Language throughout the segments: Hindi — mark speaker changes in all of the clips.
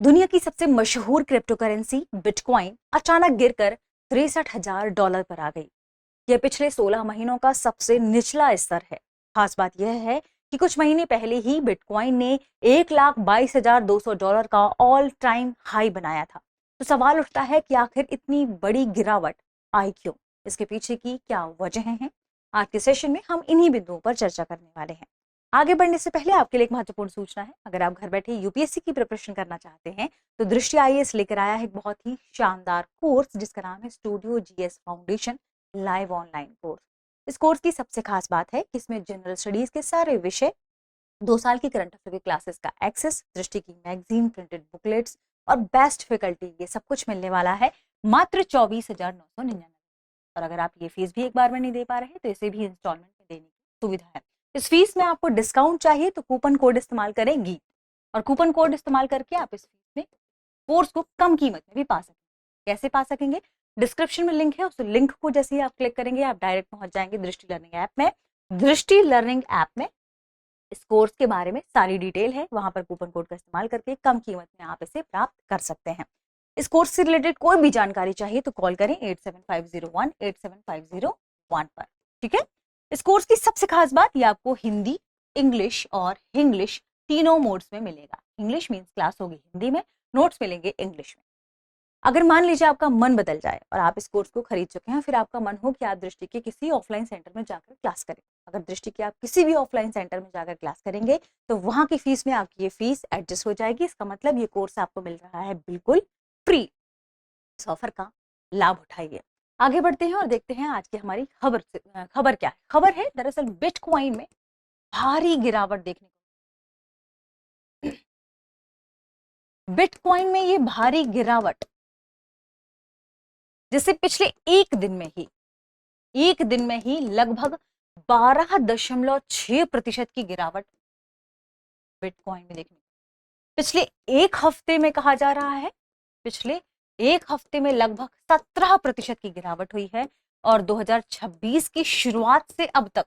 Speaker 1: दुनिया की सबसे मशहूर क्रिप्टो करेंसी बिटकॉइन अचानक गिरकर $63,000 पर आ गई। यह पिछले 16 महीनों का सबसे निचला स्तर है। खास बात यह है कि कुछ महीने पहले ही बिटकॉइन ने $1,22,200 का ऑल टाइम हाई बनाया था। तो सवाल उठता है कि आखिर इतनी बड़ी गिरावट आई क्यों? इसके पीछे की क्या वजहें हैं? आज के सेशन में हम इन्हीं बिंदुओं पर चर्चा करने वाले हैं। आगे बढ़ने से पहले आपके लिए एक महत्वपूर्ण सूचना है। अगर आप घर बैठे यूपीएससी की प्रिपरेशन करना चाहते हैं तो दृष्टि आईएएस लेकर आया है एक बहुत ही शानदार कोर्स जिसका नाम है studio GS foundation live online course. इस कोर्स की सबसे खास बात है कि इसमें जनरल स्टडीज के सारे विषय, 2 साल की करंट अफेयर क्लासेस का एक्सेस, दृष्टि की मैगजीन, प्रिंटेड बुकलेट्स और बेस्ट फैकल्टी, ये सब कुछ मिलने वाला है मात्र 24,999। और अगर आप ये फीस भी एक बार में नहीं दे पा रहे तो इसे भी इंस्टॉलमेंट में देने की सुविधा है। इस फीस में आपको डिस्काउंट चाहिए तो कूपन कोड इस्तेमाल करें गीत, और कूपन कोड इस्तेमाल करके आप इस फीस में कोर्स को कम कीमत में भी पा सकेंगे। कैसे पा सकेंगे? डिस्क्रिप्शन में लिंक है, उस लिंक को जैसे ही आप क्लिक करेंगे आप डायरेक्ट पहुंच जाएंगे दृष्टि लर्निंग ऐप में। दृष्टि लर्निंग ऐप में इस कोर्स के बारे में सारी डिटेल है, वहां पर कूपन कोड का इस्तेमाल करके कम कीमत में आप इसे प्राप्त कर सकते हैं। इस कोर्स से रिलेटेड कोई भी जानकारी चाहिए तो कॉल करें 8750187501 पर। ठीक है। इस कोर्स की सबसे खास बात, ये आपको हिंदी, इंग्लिश और हिंग्लिश तीनों मोड्स में मिलेगा। इंग्लिश मींस क्लास होगी हिंदी में, नोट्स मिलेंगे इंग्लिश में। अगर मान लीजिए आपका मन बदल जाए और आप इस कोर्स को खरीद चुके हैं, फिर आपका मन हो कि आप दृष्टि के किसी ऑफलाइन सेंटर में जाकर क्लास करें। अगर दृष्टि के आप किसी भी ऑफलाइन सेंटर में जाकर क्लास करेंगे तो वहां की फीस में आपकी ये फीस एडजस्ट हो जाएगी। इसका मतलब ये कोर्स आपको मिल रहा है बिल्कुल फ्री। इस ऑफर का लाभ उठाइए। आगे बढ़ते हैं और देखते हैं आज की हमारी खबर क्या है। खबर है दरअसल बिटकॉइन में भारी गिरावट देखने को। बिटकॉइन में ये भारी गिरावट, जिससे पिछले एक दिन में ही लगभग 12.6% की गिरावट बिटकॉइन में देखने को। पिछले एक हफ्ते में कहा जा रहा है, पिछले एक हफ्ते में लगभग 17% की गिरावट हुई है। और 2026 की शुरुआत से अब तक,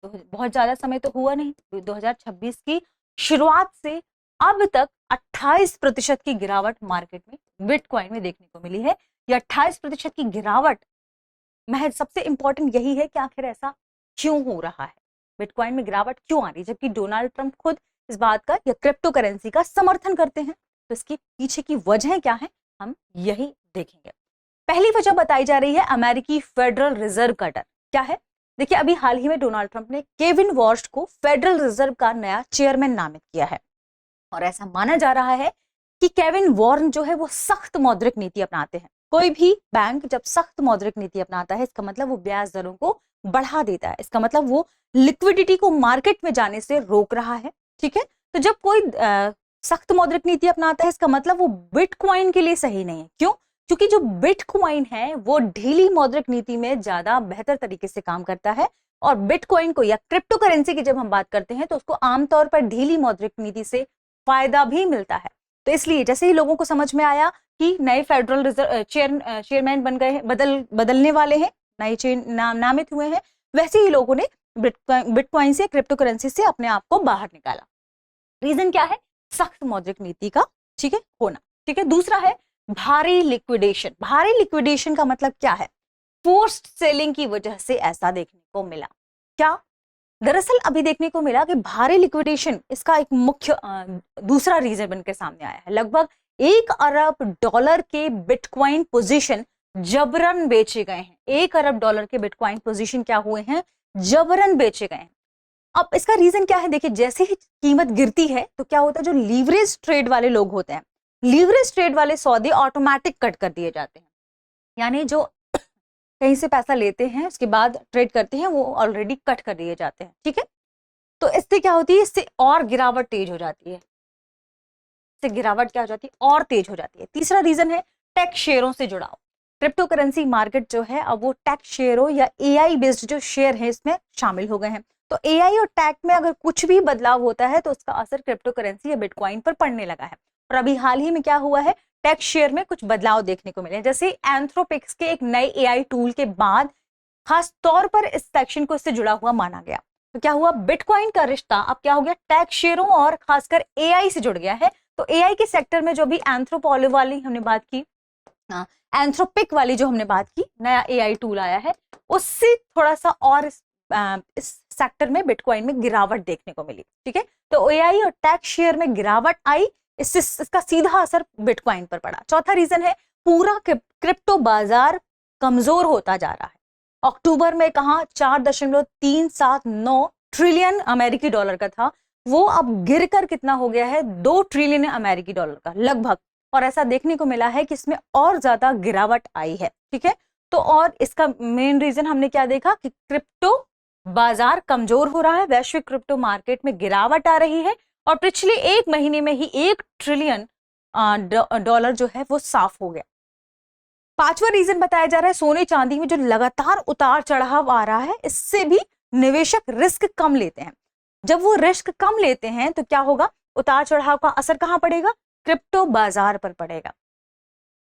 Speaker 1: तो बहुत ज्यादा समय तो हुआ नहीं, 2026 की शुरुआत से अब तक 28% की गिरावट मार्केट में बिटकॉइन में देखने को मिली है। यह 28% की गिरावट महज सबसे इंपॉर्टेंट यही है कि आखिर ऐसा क्यों हो रहा है, बिटकॉइन में गिरावट क्यों आ रही है, जबकि डोनाल्ड ट्रंप खुद इस बात का या क्रिप्टो करेंसी का समर्थन करते हैं। तो इसके पीछे की वजह क्या है, हम यही देखेंगे। पहली वजह बताई जा रही है अमेरिकी फेडरल रिजर्व का डर। क्या है? देखिए, अभी हाल ही में डोनाल्ड ट्रंप ने केविन वॉर्स्ट को फेडरल रिजर्व का नया चेयरमैन नामित किया है। और ऐसा माना जा रहा है कि केविन वॉर्न जो है वो सख्त मौद्रिक नीति अपनाते हैं। कोई भी बैंक जब सख्त मौद्रिक नीति अपनाता है, इसका मतलब वो ब्याज दरों को बढ़ा देता है। इसका मतलब वो लिक्विडिटी को मार्केट में जाने से रोक रहा है। ठीक है। तो जब कोई सख्त मौद्रिक नीति अपनाता है, इसका मतलब वो बिटकॉइन के लिए सही नहीं है। क्यों? क्योंकि जो बिटकॉइन है वो ढीली मौद्रिक नीति में ज्यादा बेहतर तरीके से काम करता है। और बिटकॉइन को या क्रिप्टो करेंसी की जब हम बात करते हैं तो उसको आमतौर पर ढीली मौद्रिक नीति से फायदा भी मिलता है। तो इसलिए जैसे ही लोगों को समझ में आया कि नए फेडरल रिजर्व चेयरमैन बन गए हैं, बदलने वाले हैं, नए नामित हुए हैं, वैसे ही लोगों ने बिटकॉइन से, क्रिप्टो करेंसी से अपने आप को बाहर निकाला। रीजन क्या है? सख्त मौद्रिक नीति का, ठीक है, होना। ठीक है। दूसरा है भारी लिक्विडेशन। भारी लिक्विडेशन का मतलब क्या है? फोर्स्ड सेलिंग की वजह से ऐसा देखने को मिला। क्या? दरअसल अभी देखने को मिला कि भारी लिक्विडेशन इसका एक मुख्य दूसरा रीजन बनकर सामने आया है। लगभग $1 अरब के बिटकॉइन पोजीशन जबरन बेचे गए हैं। $1 अरब के बिटकॉइन पोजीशन क्या हुए हैं? जबरन बेचे गए हैं। अब इसका रीजन क्या है? देखिए, जैसे ही कीमत गिरती है तो क्या होता है, जो लीवरेज ट्रेड वाले लोग होते हैं, लीवरेज ट्रेड वाले सौदे ऑटोमेटिक कट कर दिए जाते हैं। यानी जो कहीं से पैसा लेते हैं उसके बाद ट्रेड करते हैं, वो ऑलरेडी कट कर दिए जाते हैं। ठीक है। तो इससे क्या होती है, इससे और गिरावट तेज हो जाती है। इससे गिरावट क्या हो जाती है? और तेज हो जाती है। तीसरा रीजन है टेक शेयरों से जुड़ाव। क्रिप्टो करेंसी मार्केट जो है अब वो टेक शेयरों या एआई बेस्ड जो शेयर है इसमें शामिल हो गए हैं। तो एआई और टेक में अगर कुछ भी बदलाव होता है तो उसका असर क्रिप्टो करेंसी या बिटकॉइन पर पड़ने लगा है। और अभी हाल ही में क्या हुआ है, टेक शेयर में कुछ बदलाव देखने को मिले। जैसे एंथ्रोपिक्स के एक नए एआई टूल के बाद खास तौर पर इस सेक्शन को इससे जुड़ा हुआ माना गया। तो क्या हुआ, बिटकॉइन का रिश्ता अब क्या हो गया, टेक शेयरों और खासकर एआई से जुड़ गया है। तो एआई के सेक्टर में जो भी एंथ्रोपोलॉजी वाली हमने बात की, एंथ्रोपिक वाली जो हमने बात की, नया एआई टूल आया है, उससे थोड़ा सा और इस सेक्टर में बिटकॉइन में गिरावट देखने को मिली। ठीक है, तो एआई और टेक शेयर में गिरावट आई, इससे इसका सीधा असर बिटकॉइन पर पड़ा। चौथा रीजन है पूरा क्रिप्टो बाजार कमजोर होता जा रहा है। अक्टूबर में कहा 4.379 ट्रिलियन अमेरिकी डॉलर का था, वो अब गिरकर कितना हो गया है, 2 ट्रिलियन अमेरिकी डॉलर का लगभग। और ऐसा देखने को मिला है कि इसमें और ज्यादा गिरावट आई है। ठीक है, तो और इसका मेन रीजन हमने क्या देखा कि क्रिप्टो बाजार कमजोर हो रहा है, वैश्विक क्रिप्टो मार्केट में गिरावट आ रही है, और पिछले एक महीने में ही 1 ट्रिलियन डॉलर जो है वो साफ हो गया। पांचवा रीजन बताया जा रहा है सोने चांदी में जो लगातार उतार चढ़ाव आ रहा है, इससे भी निवेशक रिस्क कम लेते हैं। जब वो रिस्क कम लेते हैं तो क्या होगा, उतार चढ़ाव का असर कहां पड़ेगा, क्रिप्टो बाजार पर पड़ेगा।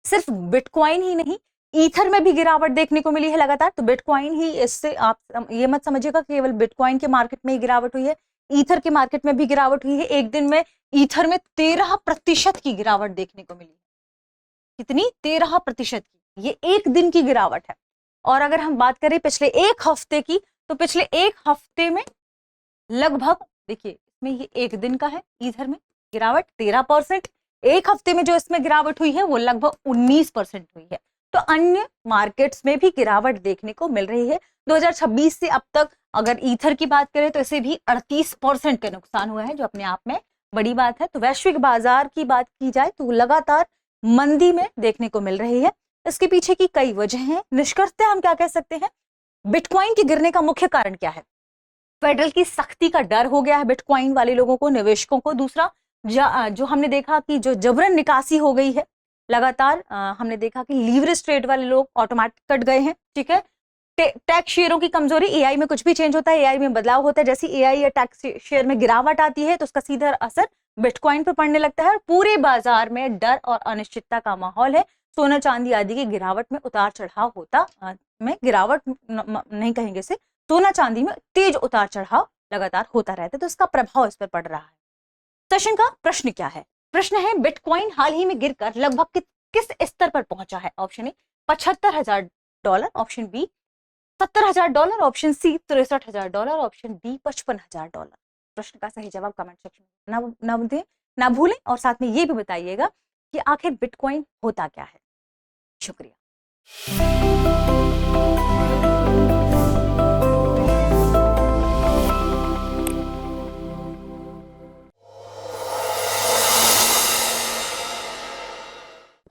Speaker 1: सिर्फ बिटकॉइन ही नहीं, ईथर में भी गिरावट देखने को मिली है लगातार। तो बिटकॉइन ही, इससे आप ये मत समझिएगा कि केवल बिटकॉइन के मार्केट में ही गिरावट हुई है, ईथर के मार्केट में भी गिरावट हुई है। एक दिन में ईथर में 13% की गिरावट देखने को मिली। कितनी, 13% की, ये एक दिन की गिरावट है। और अगर हम बात करें पिछले एक हफ्ते की, तो पिछले एक हफ्ते में लगभग, देखिए इसमें ये एक दिन का है, ईथर में गिरावट 13%, एक हफ्ते में जो इसमें गिरावट हुई है वो लगभग 19% हुई है। तो अन्य मार्केट्स में भी गिरावट देखने को मिल रही है। 2026 से अब तक अगर ईथर की बात करें तो इसे भी 38% का नुकसान हुआ है, जो अपने आप में बड़ी बात है। तो वैश्विक बाजार की बात की जाए तो लगातार मंदी में देखने को मिल रही है। इसके पीछे की कई वजह हैं। निष्कर्षतः हम क्या कह सकते हैं, बिटकॉइन के गिरने का मुख्य कारण क्या है, फेडरल की सख्ती का डर हो गया है बिटकॉइन वाले लोगों को, निवेशकों को। दूसरा, जो हमने देखा कि जो जबरन निकासी हो गई है लगातार, हमने देखा कि लीवरेज ट्रेड वाले लोग ऑटोमेटिक कट गए हैं। ठीक है, टैक शेयरों की कमजोरी, एआई में कुछ भी चेंज होता है, एआई में बदलाव होता है, जैसे एआई या टैक शेयर में गिरावट आती है तो उसका सीधा असर बिटकॉइन पर पड़ने लगता है। और पूरे बाजार में डर और अनिश्चितता का माहौल है। सोना चांदी आदि की गिरावट में उतार चढ़ाव होता, में गिरावट नहीं कहेंगे इसे, सोना चांदी में तेज उतार चढ़ाव लगातार होता रहता है, तो इसका प्रभाव इस पर पड़ रहा है। सेशन का प्रश्न क्या है, प्रश्न है बिटकॉइन हाल ही में गिरकर लगभग किस स्तर पर पहुंचा है। Option A $75,000, option B $70,000, option C $63,000, option D $55,000। प्रश्न का सही जवाब कमेंट सेक्शन में ना भूलें, और साथ में ये भी बताइएगा कि आखिर बिटकॉइन होता क्या है। शुक्रिया।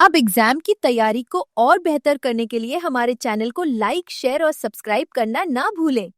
Speaker 2: अब एग्जाम की तैयारी को और बेहतर करने के लिए हमारे चैनल को लाइक, शेयर और सब्सक्राइब करना ना भूलें।